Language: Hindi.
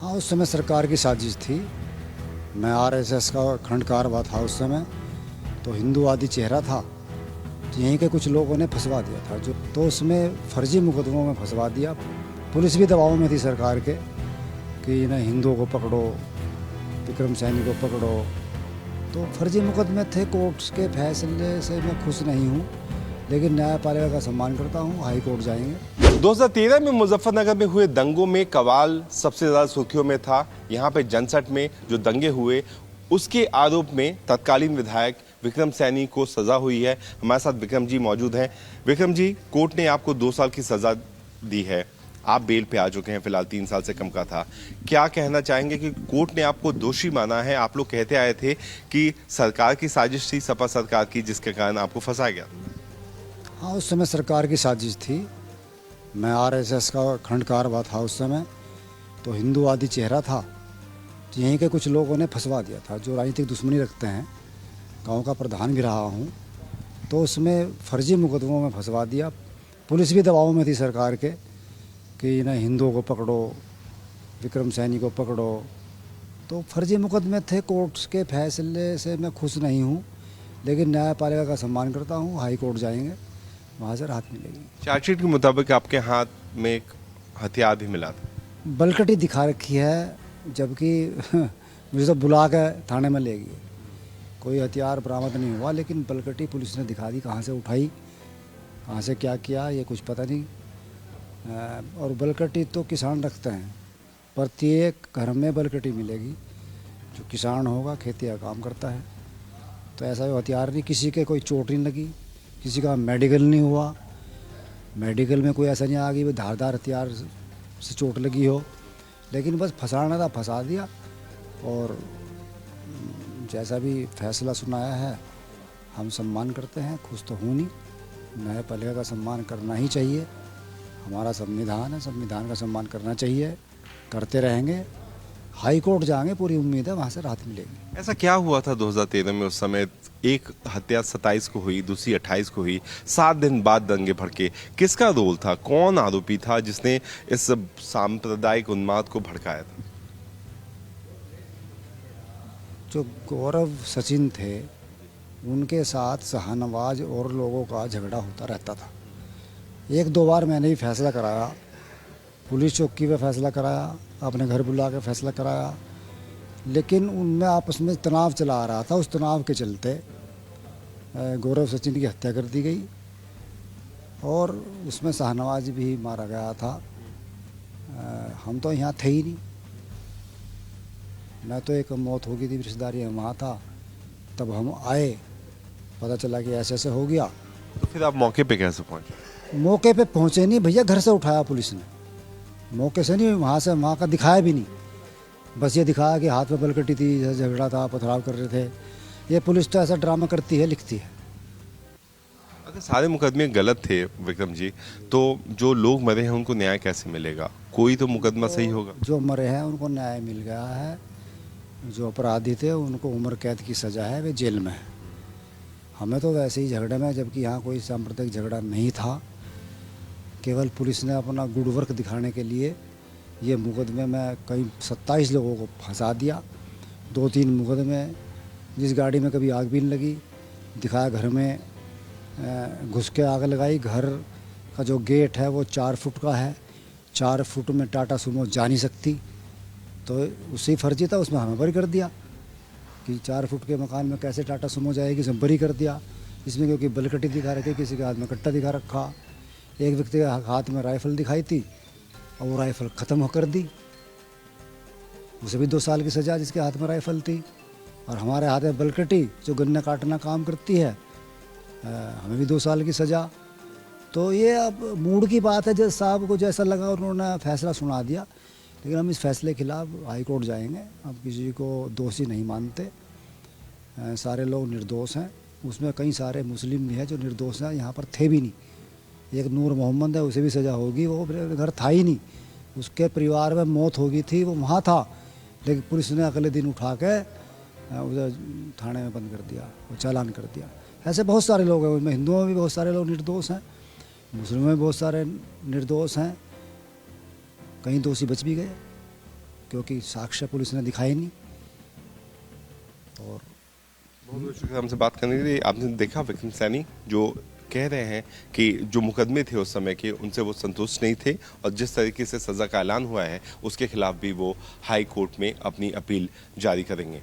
हाँ, उस समय सरकार की साजिश थी। मैं आरएसएस का खंडकार हुआ था उस समय, तो हिंदूवादी चेहरा था, तो यहीं के कुछ लोगों ने फंसवा दिया था तो उसमें फर्जी मुकदमों में फंसवा दिया। पुलिस भी दबाव में थी सरकार के कि इन्हें हिंदुओं को पकड़ो, विक्रम सैनी को पकड़ो, तो फर्जी मुकदमे थे। कोर्ट के फैसले से मैं खुश नहीं हूँ, लेकिन न्यायपालिका का सम्मान करता हूँ। हाई कोर्ट जाएंगे। 2013 में मुजफ्फरनगर में हुए दंगों में कवाल सबसे ज्यादा सुर्खियों में था। यहाँ पे जनसठ में जो दंगे हुए उसके आरोप में तत्कालीन विधायक विक्रम सैनी को सजा हुई है। हमारे साथ विक्रम जी मौजूद हैं। विक्रम जी, कोर्ट ने आपको 2 साल की सजा दी है, आप बेल पे आ चुके हैं, फिलहाल 3 साल से कम का था। क्या कहना चाहेंगे कि कोर्ट ने आपको दोषी माना है? आप लोग कहते आए थे कि सरकार की साजिश थी, सपा सरकार की, जिसके कारण आपको फंसाया गया। हाँ, उस समय सरकार की साजिश थी। मैं आरएसएस का खंडकार हुआ था उस समय, तो हिंदूवादी चेहरा था, तो यहीं के कुछ लोगों ने फंसवा दिया था जो राजनीतिक दुश्मनी रखते हैं। गांव का प्रधान भी रहा हूँ, तो उसमें फर्जी मुकदमों में फंसवा दिया। पुलिस भी दबाव में थी सरकार के कि इन्हें हिंदुओं को पकड़ो, विक्रम सैनी को पकड़ो, तो फर्जी मुकदमे थे। कोर्ट के फैसले से मैं खुश नहीं हूँ, लेकिन न्यायपालिका का सम्मान करता हूँ। हाई कोर्ट जाएंगे, वहाँ से राहत मिलेगी। चार्जशीट के मुताबिक आपके हाथ में एक हथियार भी मिला था। बलकटी दिखा रखी है, जबकि मुझे तो बुला के थाने में ले गई। कोई हथियार बरामद नहीं हुआ, लेकिन बलकटी पुलिस ने दिखा दी। कहाँ से उठाई, कहाँ से क्या किया, ये कुछ पता नहीं। और बलकटी तो किसान रखते हैं, प्रत्येक घर में बलकटी मिलेगी। जो किसान होगा, खेती का काम करता है, तो ऐसा हथियार नहीं। किसी के कोई चोट नहीं लगी, किसी का मेडिकल नहीं हुआ। मेडिकल में कोई ऐसा नहीं आ गई धारदार हथियार से चोट लगी हो, लेकिन बस फंसाना था, फंसा दिया। और जैसा भी फैसला सुनाया है, हम सम्मान करते हैं। खुश तो हूँ नहीं, न्यायपालिका का सम्मान करना ही चाहिए। हमारा संविधान है, संविधान का सम्मान करना चाहिए, करते रहेंगे। हाई कोर्ट जाएंगे, पूरी उम्मीद है वहाँ से राहत मिलेगी। ऐसा क्या हुआ था 2013 में? उस समय एक हत्या 27 को हुई, दूसरी 28 को हुई, 7 दिन बाद दंगे भड़के। किसका रोल था? कौन आरोपी था जिसने इस सांप्रदायिक उन्माद को भड़काया था? जो गौरव सचिन थे, उनके साथ शाहनवाज और लोगों का झगड़ा होता रहता था। 1-2 बार मैंने भी फैसला कराया, पुलिस चौकी पे फैसला कराया, अपने घर बुला के फैसला कराया, लेकिन उनमें आपस में तनाव चला आ रहा था। उस तनाव के चलते गौरव सचिन की हत्या कर दी गई, और उसमें शाहनवाज भी मारा गया था। हम तो यहाँ थे ही नहीं। मैं तो एक मौत हो गई थी, रिश्तेदारी में वहाँ था, तब हम आए, पता चला कि ऐसे ऐसे हो गया। तो फिर आप मौके पे कैसे पहुंचे? मौके पे पहुँचे नहीं भैया, घर से उठाया पुलिस ने। मौके से नहीं, वहाँ से, वहाँ का दिखाया भी नहीं। बस ये दिखाया कि हाथ में बलकटी थी, झगड़ा था, पथराव कर रहे थे। ये पुलिस तो ऐसा ड्रामा करती है, लिखती है। अगर सारे मुकदमे गलत थे विक्रम जी, तो जो लोग मरे हैं उनको न्याय कैसे मिलेगा? कोई तो मुकदमा सही होगा। जो मरे हैं उनको न्याय मिल गया है, जो अपराधी थे उनको उम्र कैद की सज़ा है, वे जेल में है। हमें तो वैसे ही झगड़े में, जबकि यहाँ कोई सांप्रदायिक झगड़ा नहीं था। केवल पुलिस ने अपना गुड वर्क दिखाने के लिए ये मुकदमे में कई 27 लोगों को फंसा दिया। 2-3 मुकदमे, जिस गाड़ी में कभी आग भी नहीं लगी, दिखाया घर में घुस के आग लगाई। घर का जो गेट है वो 4 फुट का है, 4 फुट में टाटा सुमो जा नहीं सकती, तो उसी फर्जी था, उसमें हमें बरी कर दिया कि 4 फुट के मकान में कैसे टाटा सुमो जाएगी, इसमें बरी कर दिया। इसमें क्योंकि बलकटी दिखा रखी, किसी के हाथ में कट्टा दिखा रखा, एक व्यक्ति के हाथ में राइफल दिखाई थी और वो राइफल ख़त्म कर दी, उसे भी 2 साल की सज़ा जिसके हाथ में राइफल थी। और हमारे हाथ में बलकटी जो गन्ना काटना काम करती है, हमें भी 2 साल की सज़ा। तो ये अब मूड की बात है, जज साहब को जैसा लगा उन्होंने फैसला सुना दिया, लेकिन हम इस फैसले के खिलाफ हाई कोर्ट जाएंगे। हम किसी को दोषी नहीं मानते, सारे लोग निर्दोष हैं। उसमें कई सारे मुस्लिम भी हैं जो निर्दोष हैं, यहाँ पर थे भी नहीं। एक नूर मोहम्मद है, उसे भी सज़ा होगी, वो घर था ही नहीं, उसके परिवार में मौत हो गई थी, वो वहाँ था, लेकिन पुलिस ने अगले दिन उठा के उसे थाने में बंद कर दिया, वो चालान कर दिया। ऐसे बहुत सारे लोग हैं, उनमें हिंदुओं में भी बहुत सारे लोग निर्दोष हैं, मुस्लिमों में बहुत सारे निर्दोष हैं, कहीं दोषी बच भी गए। क्योंकि साक्ष्य पुलिस ने दिखाई नहीं। और बहुत बहुत शुक्रिया हमसे बात करने के लिए। आपने देखा विक्रम सैनी जो कह रहे हैं कि जो मुकदमे थे उस समय के उनसे वो संतुष्ट नहीं थे और जिस तरीके से सजा का ऐलान हुआ है उसके खिलाफ भी वो हाई कोर्ट में अपनी अपील जारी करेंगे।